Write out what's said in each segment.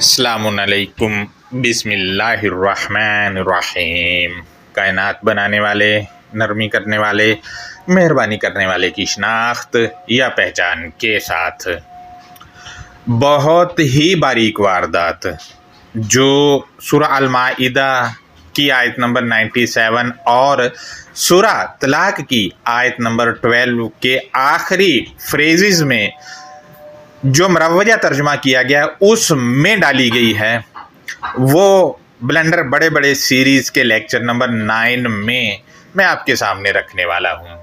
अस्सलामु अलैकुम बिस्मिल्लाहिर्रहमानिर्रहीम। कायनात बनाने वाले, नरमी करने वाले, मेहरबानी करने वाले की शनाख्त या पहचान के साथ बहुत ही बारीक वारदात जो सूरह अल-माइदा की आयत नंबर 97 और सूरह तलाक की आयत नंबर 12 के आखिरी फ्रेजेस में जो मरवजा तर्जमा किया गया उसमें डाली गई है, वो ब्लेंडर बड़े बड़े सीरीज़ के लेक्चर नंबर 9 में मैं आपके सामने रखने वाला हूँ।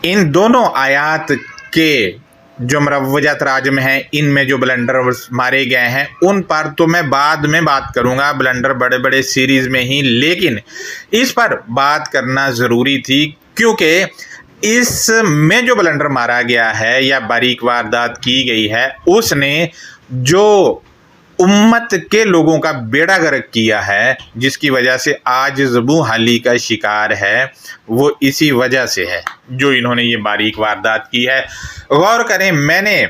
इन दोनों आयात के जो मरवजा तराजम हैं, इनमें जो ब्लेंडर मारे गए हैं उन पर तो मैं बाद में बात करूँगा, ब्लेंडर बड़े बड़े सीरीज़ में ही, लेकिन इस पर बात करना ज़रूरी थी क्योंकि इसमें जो ब्लेंडर मारा गया है या बारीक वारदात की गई है उसने जो उम्मत के लोगों का बेड़ा गर्क किया है, जिसकी वजह से आज ज़बू हाली का शिकार है, वो इसी वजह से है जो इन्होंने ये बारीक वारदात की है। गौर करें, मैंने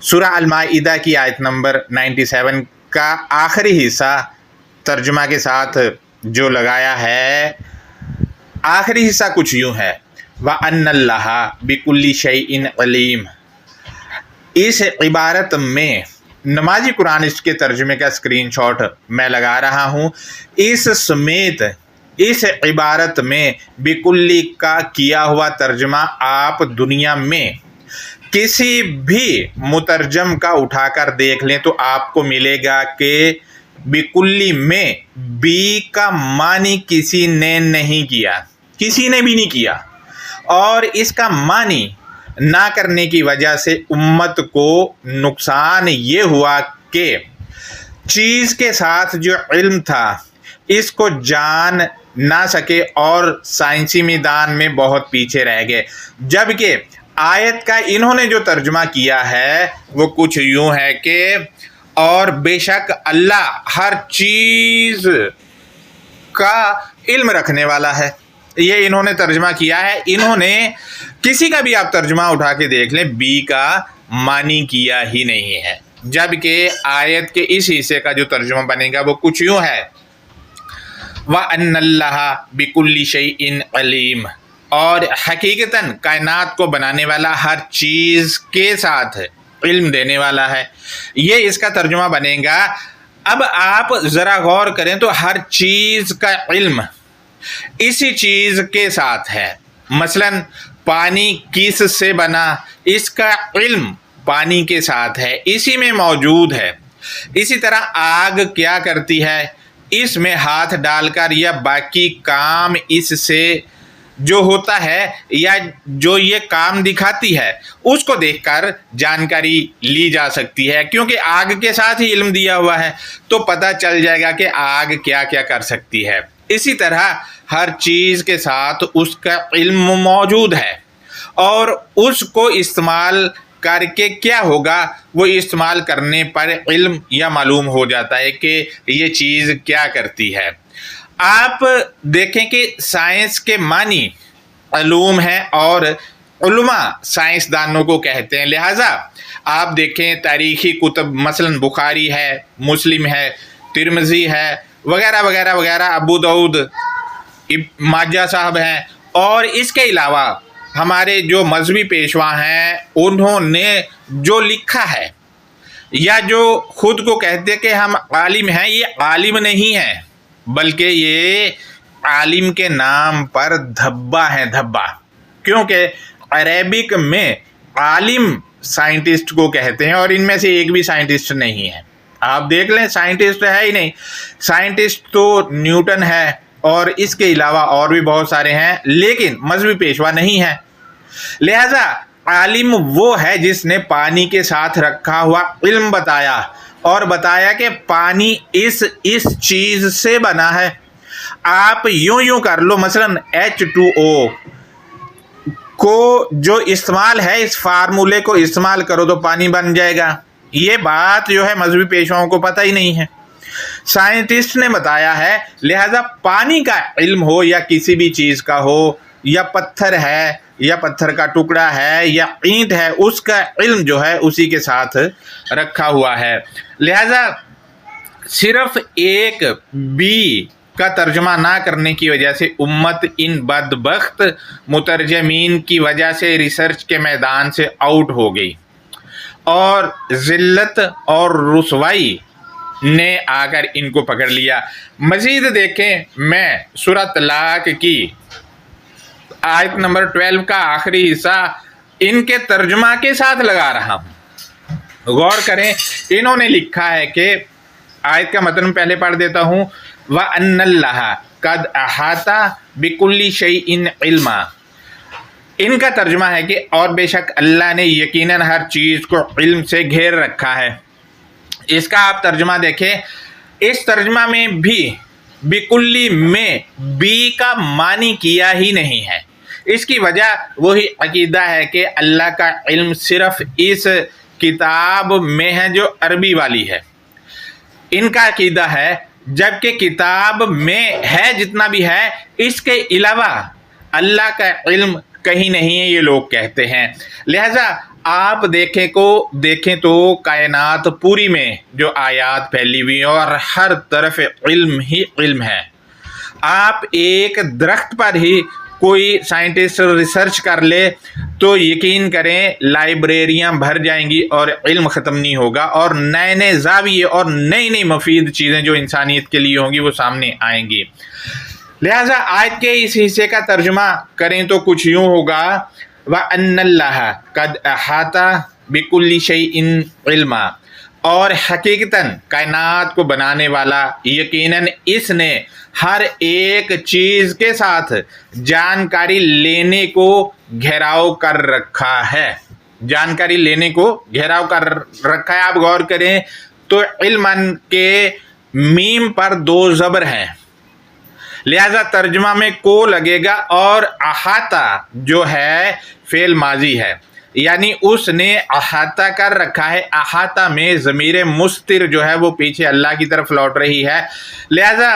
सूरह अल-माइदा की आयत नंबर 97 का आखिरी हिस्सा तर्जुमा के साथ जो लगाया है, आखिरी हिस्सा कुछ यूँ है, व अन्नल्लाह बिकुल्ली शैइन अलीम। इस इबारत में नमाजी कुरान के तर्जुमे का स्क्रीनशॉट मैं लगा रहा हूँ। इस समेत इस इबारत में बिकुल्ली का किया हुआ तर्जुमा आप दुनिया में किसी भी मुतरजम का उठाकर देख लें तो आपको मिलेगा कि बिकुल्ली में बी का मानी किसी ने नहीं किया, किसी ने भी नहीं किया, और इसका मानी ना करने की वजह से उम्मत को नुकसान ये हुआ कि चीज़ के साथ जो इल्म था इसको जान ना सके और साइंसी मैदान में बहुत पीछे रह गए। जबकि आयत का इन्होंने जो तर्जुमा किया है वो कुछ यूँ है कि और बेशक अल्लाह हर चीज़ का इल्म रखने वाला है, ये इन्होंने तर्जुमा किया है। इन्होंने किसी का भी आप तर्जुमा उठा के देख लें, बी का मानी किया ही नहीं है, जबकि आयत के इस हिस्से का जो तर्जुमा बनेगा वो कुछ यूँ है, व अन्नल्लाह बिकुल्ली शैइन अलीम, और हकीकतन कायनात को बनाने वाला हर चीज़ के साथ इल्म देने वाला है, ये इसका तर्जुमा बनेगा। अब आप ज़रा गौर करें तो हर चीज़ का इल्म इसी चीज़ के साथ है। मसलन पानी किस से बना, इसका इल्म पानी के साथ है, इसी में मौजूद है। इसी तरह आग क्या करती है, इसमें हाथ डालकर या बाकी काम इससे जो होता है या जो ये काम दिखाती है उसको देखकर जानकारी ली जा सकती है, क्योंकि आग के साथ ही इल्म दिया हुआ है तो पता चल जाएगा कि आग क्या क्या कर सकती है। इसी तरह हर चीज़ के साथ उसका इल्म मौजूद है और उसको इस्तेमाल करके क्या होगा, वो इस्तेमाल करने पर इल्म या मालूम हो जाता है कि ये चीज़ क्या करती है। आप देखें कि साइंस के मानी अलूम हैं और उलमा साइंसदानों को कहते हैं, लिहाजा आप देखें तारीख़ी कुतुब मसलन बुखारी है, मुस्लिम है, तिरमिज़ी है, वगैरह वगैरह वगैरह, अबू दाऊद, माजा साहब हैं, और इसके अलावा हमारे जो मजहबी पेशवा हैं उन्होंने जो लिखा है या जो खुद को कहते हैं कि हम आलिम हैं, ये आलिम नहीं हैं बल्कि ये आलिम के नाम पर धब्बा है, धब्बा, क्योंकि अरेबिक में आलिम साइंटिस्ट को कहते हैं और इनमें से एक भी साइंटिस्ट नहीं है। आप देख लें, साइंटिस्ट है ही नहीं। साइंटिस्ट तो न्यूटन है और इसके अलावा और भी बहुत सारे हैं, लेकिन मजहबी पेशवा नहीं है। लिहाजा आलिम वो है जिसने पानी के साथ रखा हुआ इल्म बताया और बताया कि पानी इस चीज़ से बना है। आप यूं कर लो, मसलन H2O को जो इस्तेमाल है, इस फार्मूले को इस्तेमाल करो तो पानी बन जाएगा। ये बात जो है मजहबी पेशवाओं को पता ही नहीं है, साइंटिस्ट ने बताया है। लिहाजा पानी का इल्म हो या किसी भी चीज़ का हो, या पत्थर है या पत्थर का टुकड़ा है या ईंट है, उसका इल्म जो है उसी के साथ रखा हुआ है। लिहाजा सिर्फ एक बी का तर्जमा ना करने की वजह से उम्मत इन बदबख्त मुतरजमीन की वजह से रिसर्च के मैदान से आउट हो गई और ज़िल्लत और रुसवाई ने आकर इनको पकड़ लिया। मज़ीद देखें, मैं सूरह तलाक की आयत नंबर 12 का आखिरी हिस्सा इनके तर्जमा के साथ लगा रहा हूँ। गौर करें, इन्होंने लिखा है कि आयत का मतलब पहले पढ़ देता हूँ, व अन्नल्लाह कद अहाता बिकुल्ली शैइन इल्मा। इनका तर्जुमा है कि और बेशक अल्लाह ने यकीनन हर चीज़ को इल्म से घेर रखा है। इसका आप तर्जुमा देखें, इस तर्जुमा में भी बिकुल्ली में बी का मानी किया ही नहीं है। इसकी वजह वही अकीदा है कि अल्लाह का इल्म सिर्फ इस किताब में है जो अरबी वाली है। इनका अकीदा है जबकि किताब में है जितना भी है, इसके अलावा अल्लाह का इल्म कहीं नहीं है, ये लोग कहते हैं। लिहाजा आप देखें तो कायनात पूरी में जो आयात फैली हुई है और हर तरफ इल्म ही इल्म है। आप एक दरख्त पर ही कोई साइंटिस्ट रिसर्च कर ले तो यकीन करें लाइब्रेरियां भर जाएंगी और इल्म ख़त्म नहीं होगा, और नए नए ज़ाविये और नई नई मुफीद चीज़ें जो इंसानियत के लिए होंगी वो सामने आएंगी। लिहाजा आयत के इस हिस्से का तर्जुमा करें तो कुछ यूँ होगा, व अन्नल्लाह कद अहाता बिकुल्ली शैइन इल्मा, और हकीकतन कायनात को बनाने वाला यकीनन इसने हर एक चीज़ के साथ जानकारी लेने को घेराव कर रखा है। जानकारी लेने को घेराव कर रखा है। आप गौर करें तो इल्मन के मीम पर 2 ज़बर हैं, लिहाजा तर्जुमा में को लगेगा, और अहाता जो है फेल माजी है, यानी उसने अहाता कर रखा है। अहाता में ज़मीर मुस्तिर जो है वो पीछे अल्लाह की तरफ लौट रही है। लिहाजा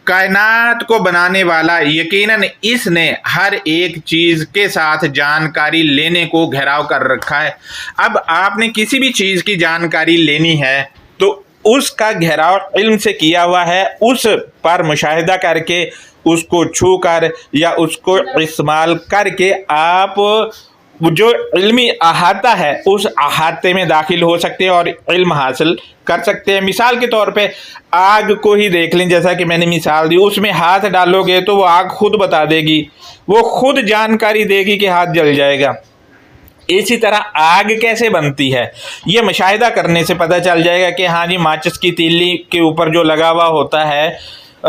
कायनात को बनाने वाला यकीनन इसने हर एक चीज़ के साथ जानकारी लेने को घेराव कर रखा है। अब आपने किसी भी चीज़ की जानकारी लेनी है तो उसका घेराव इल्म से किया हुआ है। उस पर मुशाहिदा करके, उसको छू कर या उसको इस्तेमाल करके आप जो इल्मी अहाता है उस अहाते में दाखिल हो सकते हैं और इल्म हासिल कर सकते हैं। मिसाल के तौर पे आग को ही देख लें, जैसा कि मैंने मिसाल दी, उसमें हाथ डालोगे तो वो आग खुद बता देगी, वो खुद जानकारी देगी कि हाथ जल जाएगा। इसी तरह आग कैसे बनती है ये मुशाहिदा करने से पता चल जाएगा कि हाँ जी, माचिस की तीली के ऊपर जो लगा हुआ होता है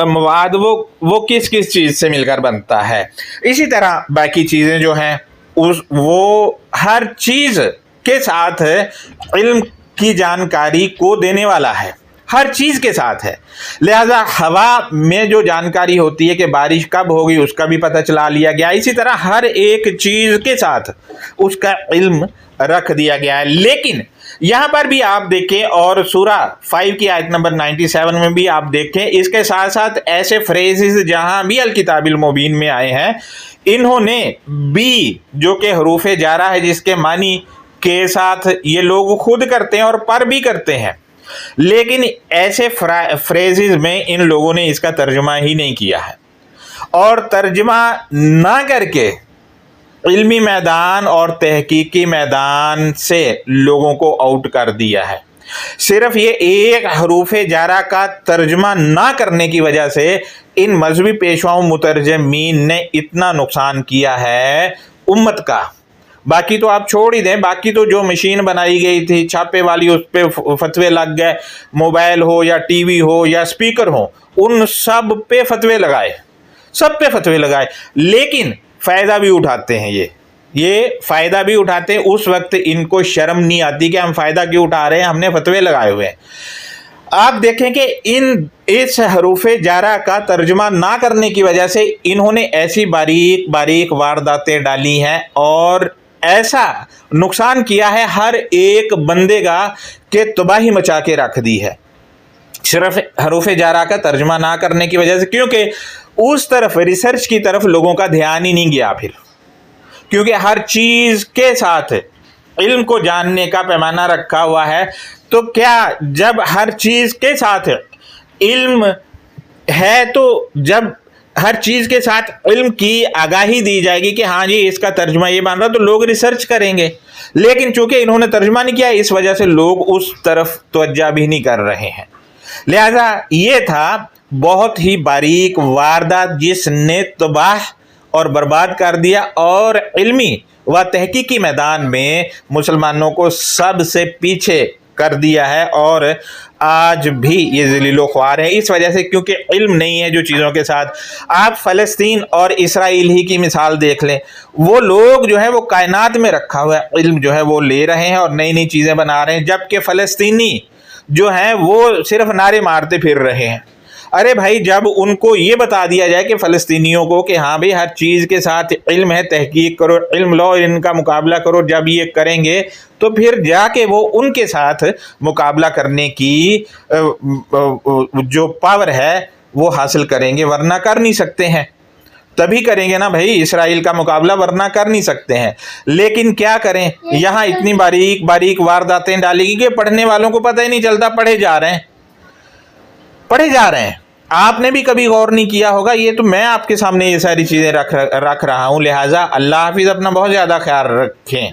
मवाद वो किस किस चीज़ से मिलकर बनता है। इसी तरह बाकी चीज़ें जो हैं वो हर चीज़ के साथ इल्म की जानकारी को देने वाला है, हर चीज़ के साथ है। लिहाजा हवा में जो जानकारी होती है कि बारिश कब होगी उसका भी पता चला लिया गया। इसी तरह हर एक चीज़ के साथ उसका इल्म रख दिया गया है। लेकिन यहाँ पर भी आप देखें, और सूरह 5 की आयत नंबर 97 में भी आप देखें, इसके साथ साथ ऐसे फ्रेजेस जहाँ भी अल किताबिल मुबीन में आए हैं, इन्होंने बी जो कि हरूफ जारा है जिसके मानी के साथ ये लोग खुद करते हैं और पर भी करते हैं, लेकिन ऐसे फ्रेजेस में इन लोगों ने इसका तर्जुमा ही नहीं किया है और तर्जुमा ना करके इल्मी मैदान और तहकीकी मैदान से लोगों को आउट कर दिया है। सिर्फ ये एक हरूफ जारा का तर्जुमा ना करने की वजह से इन मजहबी पेशवाओं मुतरजमीन ने इतना नुकसान किया है उम्मत का। बाकी तो आप छोड़ ही दें, बाकी तो जो मशीन बनाई गई थी छापे वाली, उस पर फतवे लग गए, मोबाइल हो या टीवी हो या स्पीकर हो, उन सब पे फतवे लगाए, सब पे फतवे लगाए, लेकिन फ़ायदा भी उठाते हैं ये फ़ायदा भी उठाते हैं। उस वक्त इनको शर्म नहीं आती कि हम फ़ायदा क्यों उठा रहे हैं, हमने फतवे लगाए हुए हैं। आप देखें कि इस हरूफ जारा का तर्जुमा ना करने की वजह से इन्होंने ऐसी बारीक बारीक वारदातें डाली हैं और ऐसा नुकसान किया है हर एक बंदे का कि तबाही मचा के रख दी है, सिर्फ हरूफ जारा का तर्जुमा ना करने की वजह से। क्योंकि उस तरफ रिसर्च की तरफ लोगों का ध्यान ही नहीं गया फिर, क्योंकि हर चीज़ के साथ इल्म को जानने का पैमाना रखा हुआ है। तो क्या जब हर चीज़ के साथ علم ہے تو جب ہر چیز کے ساتھ علم کی آگاہی دی جائے گی کہ ہاں جی اس کا ترجمہ یہ بن رہا، تو لوگ ریسرچ کریں گے، لیکن چونکہ انہوں نے ترجمہ نہیں کیا اس وجہ سے لوگ اس طرف توجہ بھی نہیں کر رہے ہیں۔ لہذا یہ تھا بہت ہی باریک واردات جس نے تباہ اور برباد کر دیا اور علمی و تحقیقی میدان میں مسلمانوں کو سب سے پیچھے کر دیا ہے، اور آج بھی یہ ذلیل و خوار ہے اس وجہ سے کیونکہ علم نہیں ہے جو چیزوں کے ساتھ۔ آپ فلسطین اور اسرائیل ہی کی مثال دیکھ لیں، وہ لوگ جو ہے وہ کائنات میں رکھا ہوا علم جو ہے وہ لے رہے ہیں اور نئی نئی چیزیں بنا رہے ہیں، جبکہ فلسطینی جو ہیں وہ صرف نعرے مارتے پھر رہے ہیں۔ ارے بھائی جب ان کو یہ بتا دیا جائے کہ فلسطینیوں کو کہ ہاں بھئی ہر چیز کے ساتھ علم ہے، تحقیق کرو، علم لو، ان کا مقابلہ کرو، جب یہ کریں گے تو پھر جا کے وہ ان کے ساتھ مقابلہ کرنے کی جو پاور ہے وہ حاصل کریں گے، ورنہ کر نہیں سکتے ہیں۔ تبھی کریں گے نا بھائی اسرائیل کا مقابلہ، ورنہ کر نہیں سکتے ہیں۔ لیکن کیا کریں، یہاں اتنی باریک باریک وارداتیں ڈالی گئی کہ پڑھنے والوں کو پتہ ہی نہیں چلتا، پڑھے جا رہے ہیں۔ آپ نے بھی کبھی غور نہیں کیا ہوگا، یہ تو میں آپ کے سامنے یہ ساری چیزیں رکھ رہا ہوں۔ لہٰذا اللہ حافظ، اپنا بہت زیادہ خیال رکھیں۔